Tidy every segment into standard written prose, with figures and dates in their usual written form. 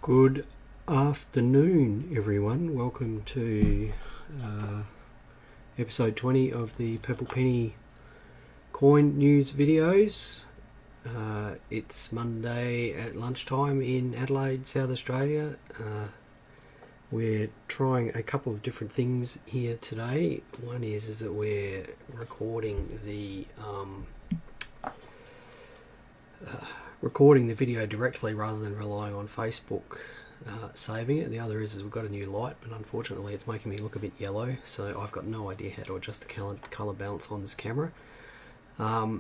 Good afternoon, everyone. Welcome to episode 20 of the Purple Penny coin news videos. It's Monday at lunchtime in Adelaide, South Australia. We're trying a couple of different things here today. One is that we're recording the video directly rather than relying on Facebook saving it. The other is we've got a new light, but unfortunately it's making me look a bit yellow, so I've got no idea how to adjust the colour balance on this camera. How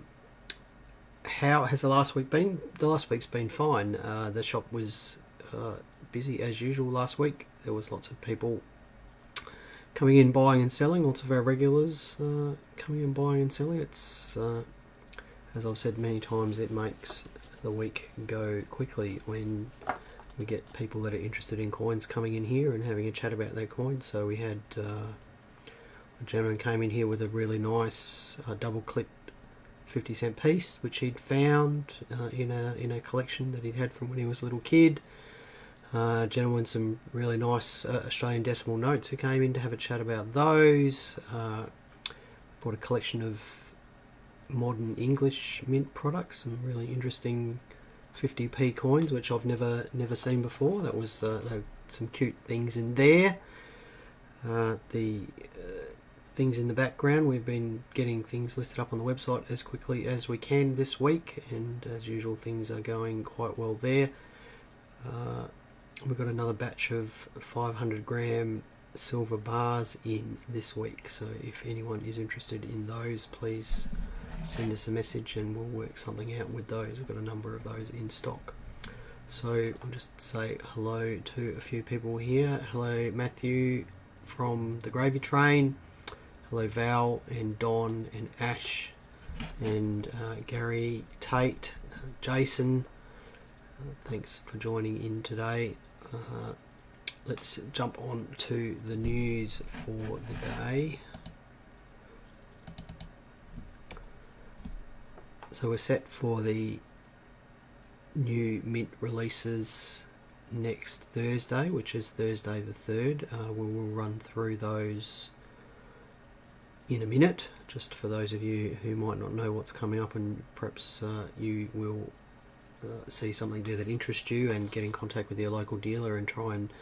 has the last week been? The last week's been fine. The shop was busy as usual last week. There was lots of people coming in, buying and selling, lots of our regulars coming in, buying and selling. It's as I've said many times, it makes the week go quickly when we get people that are interested in coins coming in here and having a chat about their coins. So we had a gentleman came in here with a really nice double clipped 50-cent piece which he'd found in a collection that he'd had from when he was a little kid. A gentleman with some really nice Australian decimal notes who came in to have a chat about those. Bought a collection of modern English mint products, some really interesting 50p coins which I've never seen before. That was some cute things in there. The things in the background, we've been getting things listed up on the website as quickly as we can this week, and as usual things are going quite well there. We've got another batch of 500 gram silver bars in this week, so if anyone is interested in those, please send us a message and we'll work something out with those. We've got a number of those in stock. So I'll just say hello to a few people here. Hello Matthew from the Gravy Train. Hello Val and Don and Ash and Gary, Tate, Jason. Thanks for joining in today. Let's jump on to the news for the day. So we're set for the new mint releases next Thursday, which is Thursday the 3rd. We will run through those in a minute, just for those of you who might not know what's coming up, and perhaps you will see something there that interests you, and get in contact with your local dealer and try and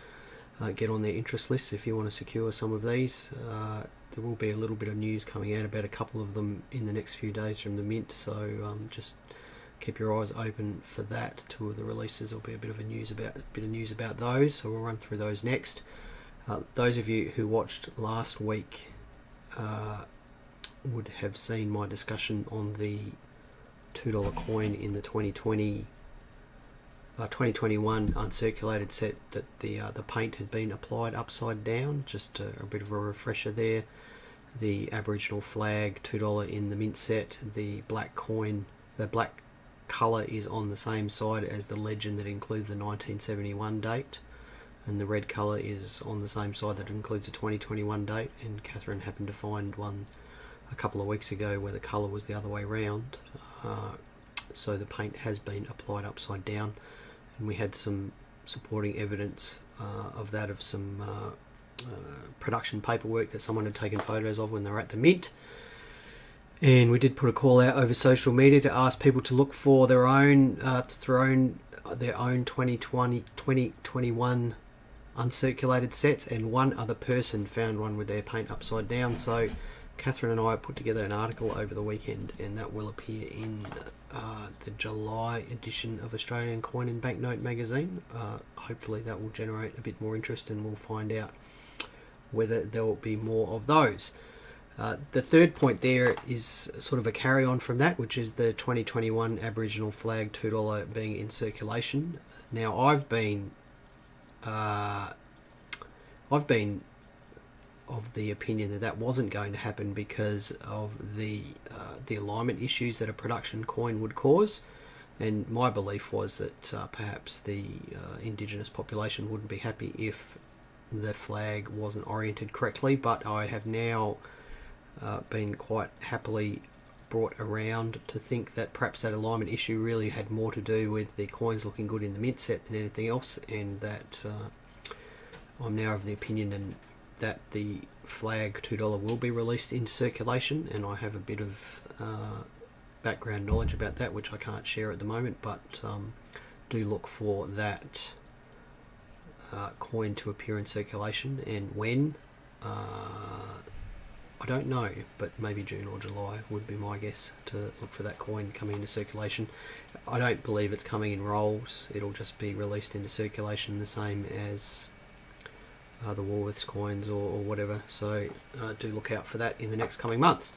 get on their interest list if you want to secure some of these. There will be a little bit of news coming out about a couple of them in the next few days from the mint, so just keep your eyes open for that. Two of the releases will be a bit of news about those, so we'll run through those next. Those of you who watched last week would have seen my discussion on the $2 coin in the 2021 uncirculated set, that the paint had been applied upside down. Just a bit of a refresher there. The Aboriginal flag $2 in the mint set, the black coin, the black colour is on the same side as the legend that includes the 1971 date, and the red colour is on the same side that includes the 2021 date. And Catherine happened to find one a couple of weeks ago where the colour was the other way round. So the paint has been applied upside down, and we had some supporting evidence of that, of some production paperwork that someone had taken photos of when they were at the mint. And we did put a call out over social media to ask people to look for their own 2021 uncirculated sets, and one other person found one with their paint upside down. So Catherine and I put together an article over the weekend, and that will appear in the July edition of Australian Coin and Banknote magazine. Hopefully that will generate a bit more interest, and we'll find out whether there will be more of those. The third point there is sort of a carry on from that, which is the 2021 Aboriginal flag $2 being in circulation. Now I've been of the opinion that wasn't going to happen because of the alignment issues that a production coin would cause, and my belief was that perhaps the Indigenous population wouldn't be happy if the flag wasn't oriented correctly. But I have now been quite happily brought around to think that perhaps that alignment issue really had more to do with the coins looking good in the mint set than anything else, and that I'm now of the opinion and that the flag $2 will be released into circulation, and I have a bit of background knowledge about that which I can't share at the moment, but do look for that coin to appear in circulation, and when I don't know, but maybe June or July would be my guess to look for that coin coming into circulation. I don't believe it's coming in rolls. It'll just be released into circulation the same as the Woolworths coins or whatever, so do look out for that in the next coming months.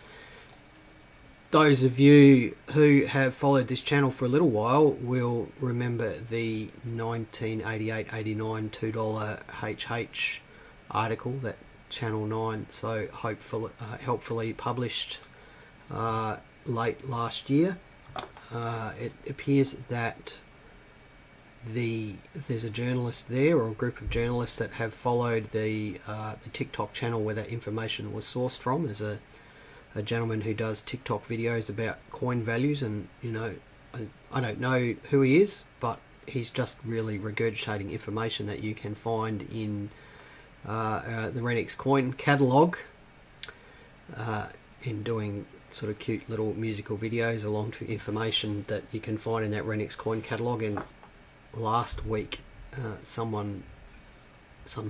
Those of you who have followed this channel for a little while will remember the 1988-89 $2 HH article that Channel 9 so helpfully published late last year. It appears that there's a journalist there, or a group of journalists that have followed the TikTok channel where that information was sourced from. There's a gentleman who does TikTok videos about coin values, and I don't know who he is, but he's just really regurgitating information that you can find in the Renix coin catalogue, and doing sort of cute little musical videos along to information that you can find in that Renix coin catalogue. And last week some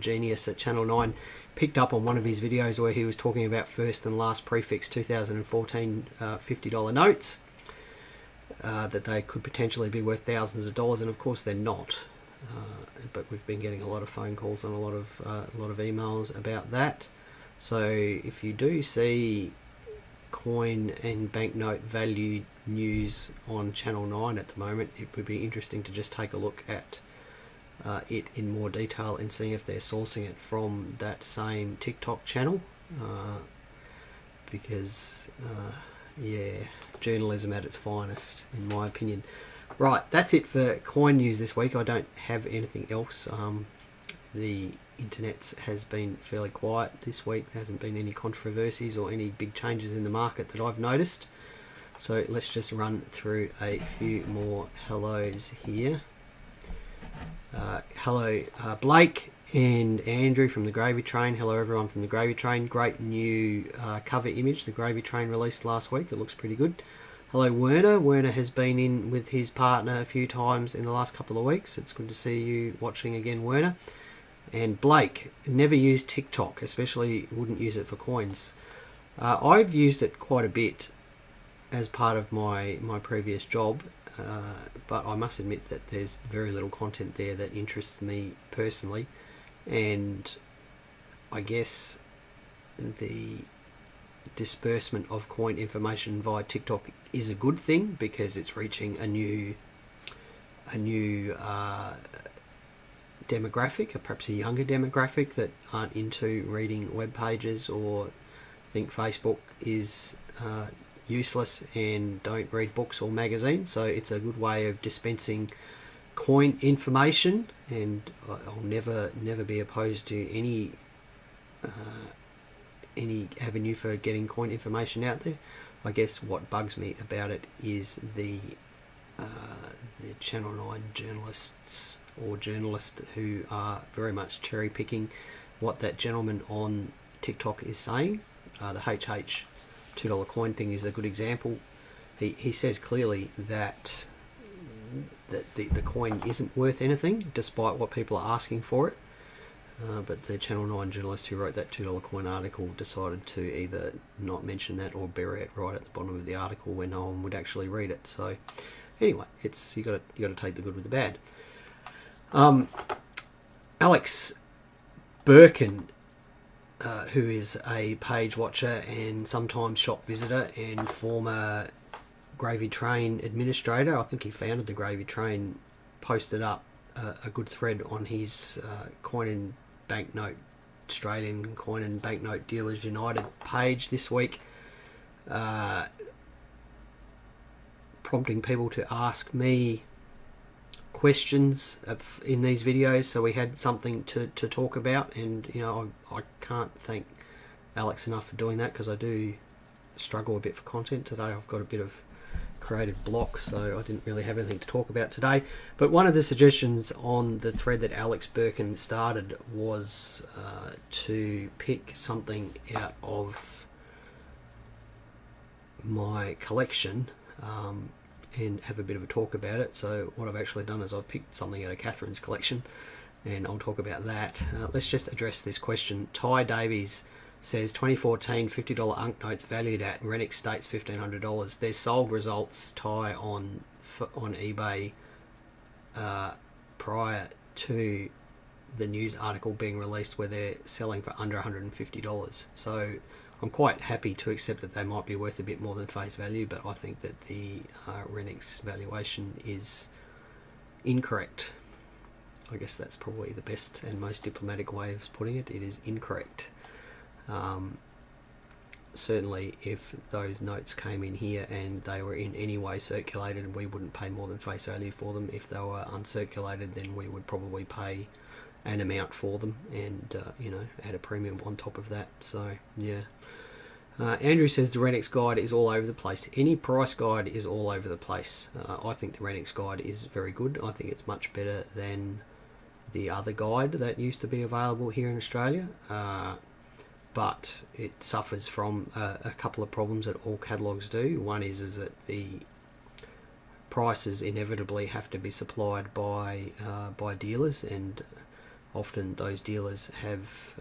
genius at Channel 9 picked up on one of his videos where he was talking about first and last prefix 2014 $50 notes, that they could potentially be worth thousands of dollars, and of course they're not. But we've been getting a lot of phone calls and a lot of emails about that. So if you do see coin and banknote value news on Channel 9 at the moment, it would be interesting to just take a look at it in more detail and see if they're sourcing it from that same TikTok channel, because yeah, journalism at its finest in my opinion. Right, that's it for coin news this week. I don't have anything else. The internet has been fairly quiet this week. There hasn't been any controversies or any big changes in the market that I've noticed. So let's just run through a few more hellos here. Hello Blake and Andrew from the Gravy Train. Hello everyone from the Gravy Train. Great new cover image the Gravy Train released last week. It looks pretty good. Hello Werner. Werner has been in with his partner a few times in the last couple of weeks. It's good to see you watching again, Werner. And Blake, never used TikTok, especially wouldn't use it for coins. I've used it quite a bit as part of my previous job, but I must admit that there's very little content there that interests me personally, and I guess the disbursement of coin information via TikTok is a good thing because it's reaching a new demographic, perhaps a younger demographic that aren't into reading web pages or think Facebook is useless and don't read books or magazines. So it's a good way of dispensing coin information, and I'll never be opposed to any avenue for getting coin information out there. I guess what bugs me about it is the Channel 9 journalists or journalists who are very much cherry picking what that gentleman on TikTok is saying. The HH $2 coin thing is a good example. He says clearly that the coin isn't worth anything despite what people are asking for it. But the Channel 9 journalist who wrote that $2 coin article decided to either not mention that or bury it right at the bottom of the article where no one would actually read it. So anyway, it's you got to take the good with the bad. Alex Birkin, who is a page watcher and sometimes shop visitor and former Gravy Train administrator, I think he founded the Gravy Train, posted up a good thread on his coin and banknote, Australian Coin and Banknote Dealers United page this week, prompting people to ask me questions in these videos, so we had something to talk about. And I can't thank Alex enough for doing that, because I do struggle a bit for content today. I've got a bit of creative block, so I didn't really have anything to talk about today. But one of the suggestions on the thread that Alex Birkin started was to pick something out of my collection and have a bit of a talk about it. So what I've actually done is I've picked something out of Catherine's collection, and I'll talk about that. Let's just address this question. Ty Davies says 2014 $50 Unk notes valued at Renix states $1,500. There's sold results, Ty, on eBay prior to the news article being released where they're selling for under $150. So I'm quite happy to accept that they might be worth a bit more than face value, but I think that the Renix valuation is incorrect. I guess that's probably the best and most diplomatic way of putting it. It is incorrect. Certainly if those notes came in here and they were in any way circulated, we wouldn't pay more than face value for them. If they were uncirculated, then we would probably pay an amount for them and add a premium on top of that. So yeah. Andrew says the Renix guide is all over the place. Any price guide is all over the place. I think the Renix guide is very good. I think it's much better than the other guide that used to be available here in Australia. But it suffers from a couple of problems that all catalogues do. One is that the prices inevitably have to be supplied by dealers, and often those dealers have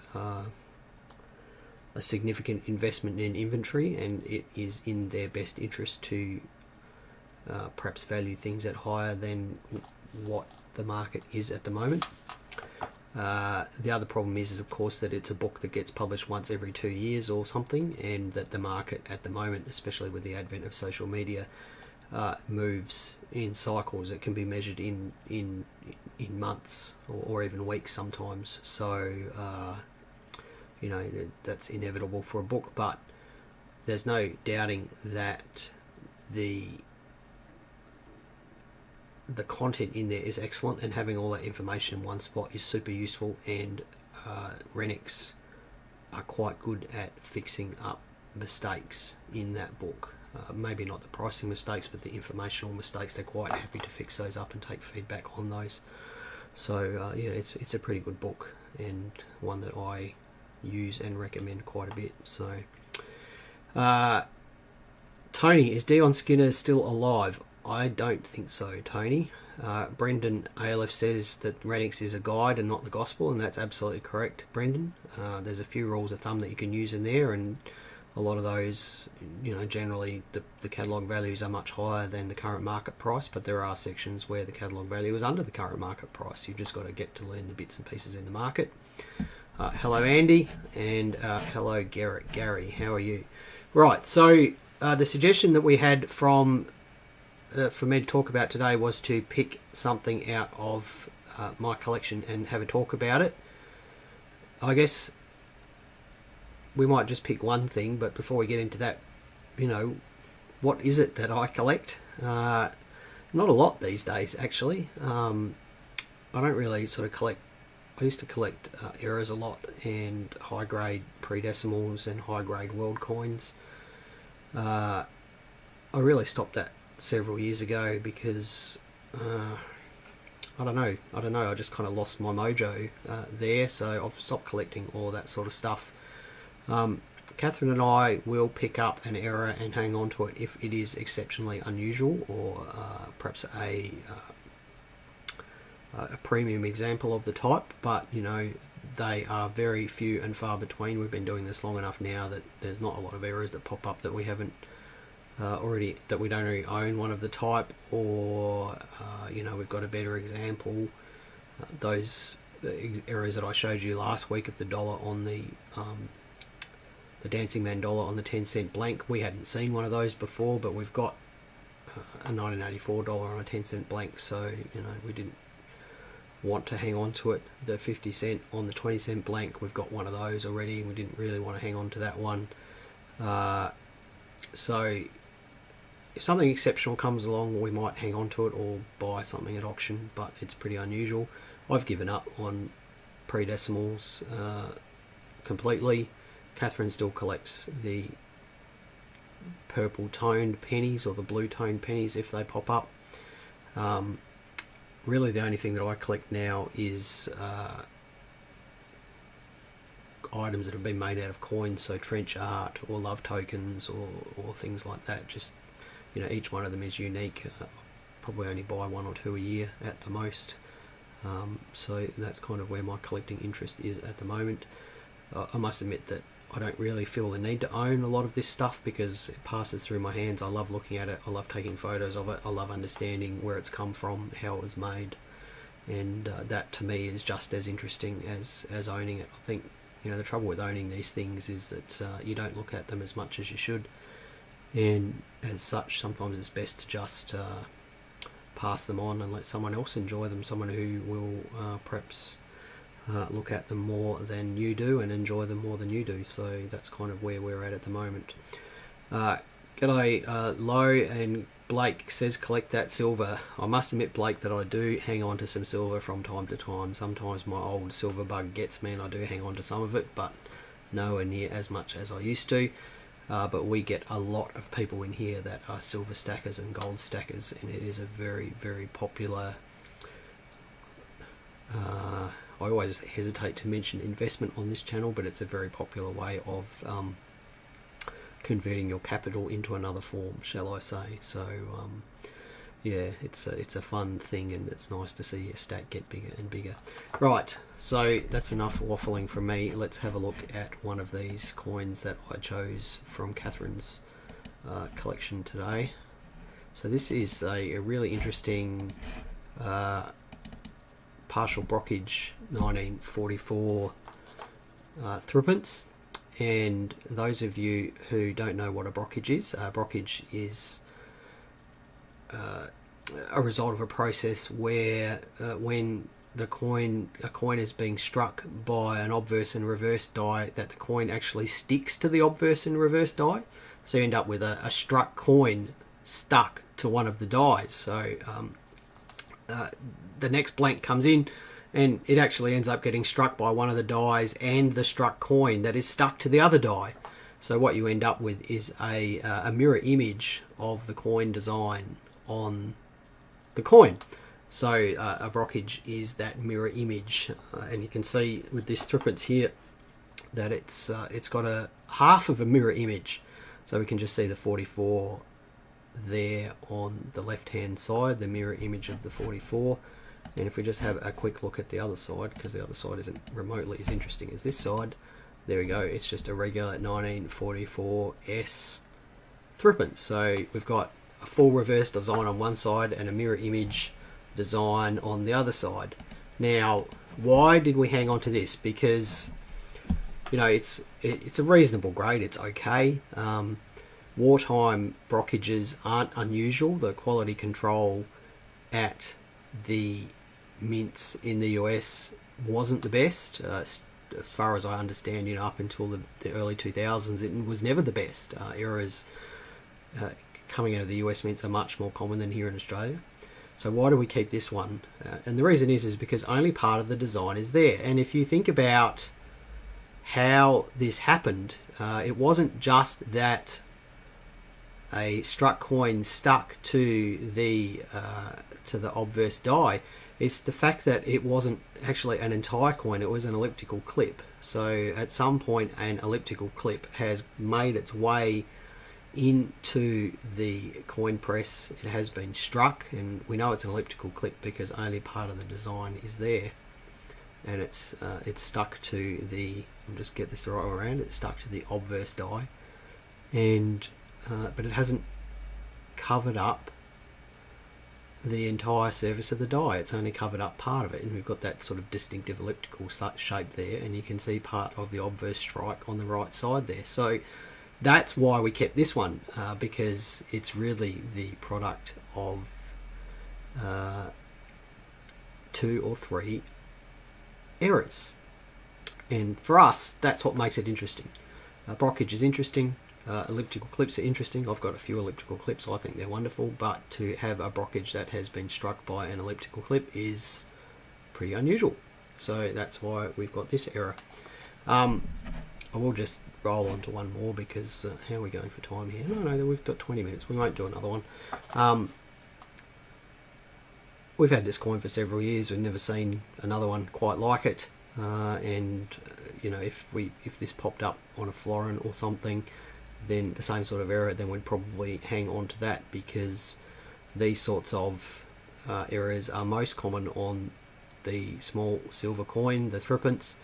a significant investment in inventory, and it is in their best interest to perhaps value things at higher than what the market is at the moment. The other problem is of course that it's a book that gets published once every 2 years or something, and that the market at the moment, especially with the advent of social media, moves in cycles that can be measured in months or even weeks sometimes. So that's inevitable for a book, but there's no doubting that the content in there is excellent, and having all that information in one spot is super useful, and Renix are quite good at fixing up mistakes in that book. Maybe not the pricing mistakes, but the informational mistakes. They're quite happy to fix those up and take feedback on those. So it's a pretty good book, and one that I use and recommend quite a bit. So Tony, is Dion Skinner still alive? I don't think so, Tony. Brendan ALF says that Renix is a guide and not the gospel, and that's absolutely correct, Brendan. There's a few rules of thumb that you can use in there, and a lot of those, generally the catalogue values are much higher than the current market price, but there are sections where the catalogue value is under the current market price. You've just got to get to learn the bits and pieces in the market. Hello, Andy, and hello, Gary. How are you? Right, so the suggestion that we had for me to talk about today was to pick something out of my collection and have a talk about it. I guess we might just pick one thing, but before we get into that, what is it that I collect? Not a lot these days, actually. I don't really sort of collect. I used to collect errors a lot, and high-grade pre-decimals and high-grade world coins. I really stopped that several years ago because I don't know. I just kind of lost my mojo there, so I've stopped collecting all that sort of stuff. Catherine and I will pick up an error and hang on to it if it is exceptionally unusual, or perhaps a premium example of the type, but they are very few and far between. We've been doing this long enough now that there's not a lot of errors that pop up that we haven't that we don't already own one of the type, or we've got a better example. Those errors that I showed you last week of the dollar on the Dancing Man dollar on the 10-cent blank, we hadn't seen one of those before, but we've got a 1984 dollar on a 10-cent blank, so we didn't want to hang on to it. The 50 cent on the 20-cent blank, we've got one of those already. We didn't really want to hang on to that one. So if something exceptional comes along, we might hang on to it or buy something at auction, but it's pretty unusual. I've given up on pre-decimals completely. Catherine still collects the purple toned pennies or the blue toned pennies if they pop up. Really the only thing that I collect now is items that have been made out of coins, so trench art or love tokens or things like that. Just, you know, each one of them is unique. Probably only buy 1 or 2 a year at the most. So that's kind of where my collecting interest is at the moment. I must admit that I don't really feel the need to own a lot of this stuff because it passes through my hands. I love looking at it, I love taking photos of it, I love understanding where it's come from, how it was made, and that to me is just as interesting as owning it. I think, you know, the trouble with owning these things is that you don't look at them as much as you should, and as such sometimes it's best to just pass them on and let someone else enjoy them, someone who will perhaps look at them more than you do and enjoy them more than you do. So that's kind of where we're at the moment. G'day Low, and Blake says collect that silver. I must admit, Blake, that I do hang on to some silver from time to time. Sometimes my old silver bug gets me and I do hang on to some of it, but nowhere near as much as I used to. But we get a lot of people in here that are silver stackers and gold stackers, and it is a very, very popular I always hesitate to mention investment on this channel, but it's a very popular way of converting your capital into another form, shall I say. So yeah, it's a fun thing, and it's nice to see your stack get bigger and bigger. Right, so that's enough waffling from me. Let's have a look at one of these coins that I chose from Catherine's collection today. So this is a really interesting partial brockage 1944 threepence. And those of you who don't know what a brockage is a result of a process where when a coin is being struck by an obverse and reverse die, that the coin actually sticks to the obverse and reverse die. So you end up with a struck coin stuck to one of the dies. So the next blank comes in and it actually ends up getting struck by one of the dies and the struck coin that is stuck to the other die. So what you end up with is a mirror image of the coin design on the coin. So a brockage is that mirror image, and you can see with this threepence here that it's got a half of a mirror image. So we can just see the 44 there on the left hand side, the mirror image of the 44. And if we just have a quick look at the other side, because the other side isn't remotely as interesting as this side, there we go, it's just a regular 1944S threepence. So we've got a full reverse design on one side and a mirror image design on the other side. Now, why did we hang on to this? Because, you know, it's a reasonable grade, it's okay. Wartime brockages aren't unusual. The quality control at the mints in the US wasn't the best. As far as I understand, you know, up until the early 2000s, it was never the best. Errors coming out of the US mints are much more common than here in Australia. So why do we keep this one? And the reason is because only part of the design is there. And if you think about how this happened, it wasn't just that a struck coin stuck to the obverse die. It's the fact that it wasn't actually an entire coin, it was an elliptical clip. So at some point an elliptical clip has made its way into the coin press. It has been struck, and we know it's an elliptical clip because only part of the design is there, and it's stuck to the, I'll just get this the right way around, it's stuck to the obverse die, and but it hasn't covered up the entire surface of the die. It's only covered up part of it, and we've got that sort of distinctive elliptical shape there, and you can see part of the obverse strike on the right side there. So that's why we kept this one, because it's really the product of 2 or 3 errors, and for us that's what makes it interesting. Brockage is interesting, elliptical clips are interesting. I've got a few elliptical clips, I think they're wonderful, but to have a brockage that has been struck by an elliptical clip is pretty unusual. So that's why we've got this error. I will just roll on to one more because how are we going for time here? No, we've got 20 minutes. We won't do another one. We've had this coin for several years. We've never seen another one quite like it. And you know, if this popped up on a florin or something, then the same sort of error, then we'd probably hang on to that, because these sorts of errors are most common on the small silver coin, the threepence,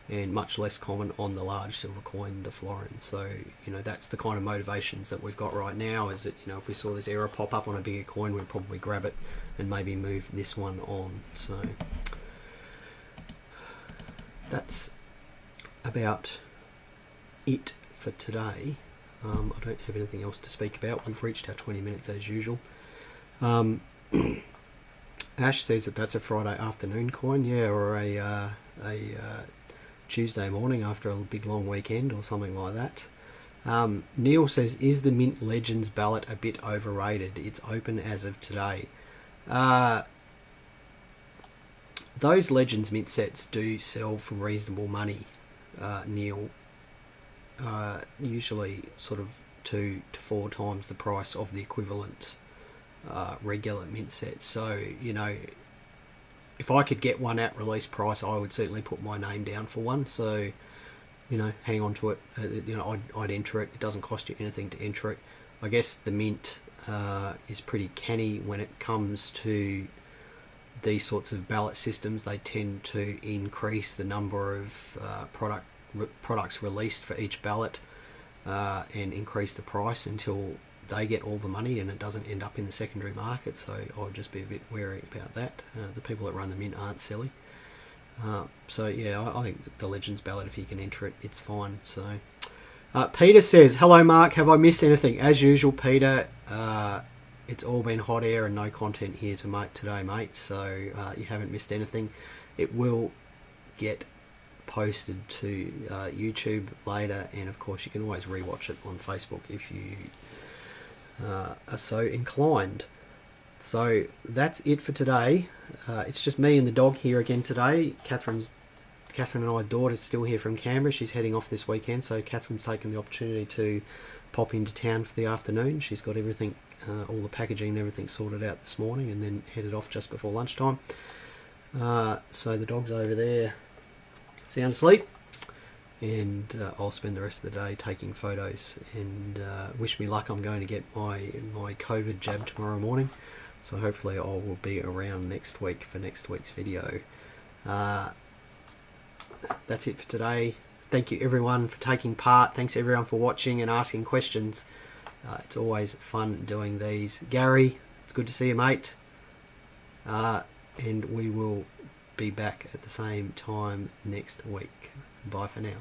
and much less common on the large silver coin, the florin. So, you know, that's the kind of motivations that we've got right now, is that, you know, if we saw this error pop up on a bigger coin, we'd probably grab it and maybe move this one on. So that's about it for today. I don't have anything else to speak about. We've reached our 20 minutes as usual. Ash says that that's a Friday afternoon coin, yeah, or a Tuesday morning after a big long weekend or something like that. Neil says, is the Mint Legends ballot a bit overrated? It's open as of today. Those Legends Mint sets do sell for reasonable money, Neil. Usually sort of 2 to 4 times the price of the equivalent regular mint set. So, you know, if I could get one at release price, I would certainly put my name down for one. So, you know, hang on to it. You know, I'd enter it. It doesn't cost you anything to enter it. I guess the Mint is pretty canny when it comes to these sorts of ballot systems. They tend to increase the number of products released for each ballot and increase the price until they get all the money and it doesn't end up in the secondary market. So I'd just be a bit wary about that. The people that run the Mint aren't silly. So yeah, I think the Legends ballot, if you can enter it, it's fine. So Peter says, hello Mark, have I missed anything? As usual, Peter, it's all been hot air and no content here today, mate. So you haven't missed anything. It will get posted to YouTube later, and of course you can always rewatch it on Facebook if you are so inclined. So that's it for today. It's just me and the dog here again today. Catherine and my daughter's still here from Canberra. She's heading off this weekend, so Catherine's taken the opportunity to pop into town for the afternoon. She's got everything, all the packaging and everything sorted out this morning, and then headed off just before lunchtime. So the dog's over there sound asleep, and I'll spend the rest of the day taking photos, and wish me luck. I'm going to get my COVID jab tomorrow morning, so hopefully I will be around next week for next week's video. That's it for today. Thank you everyone for taking part. Thanks everyone for watching and asking questions. It's always fun doing these. Gary, it's good to see you, mate. And we will be back at the same time next week. Bye for now.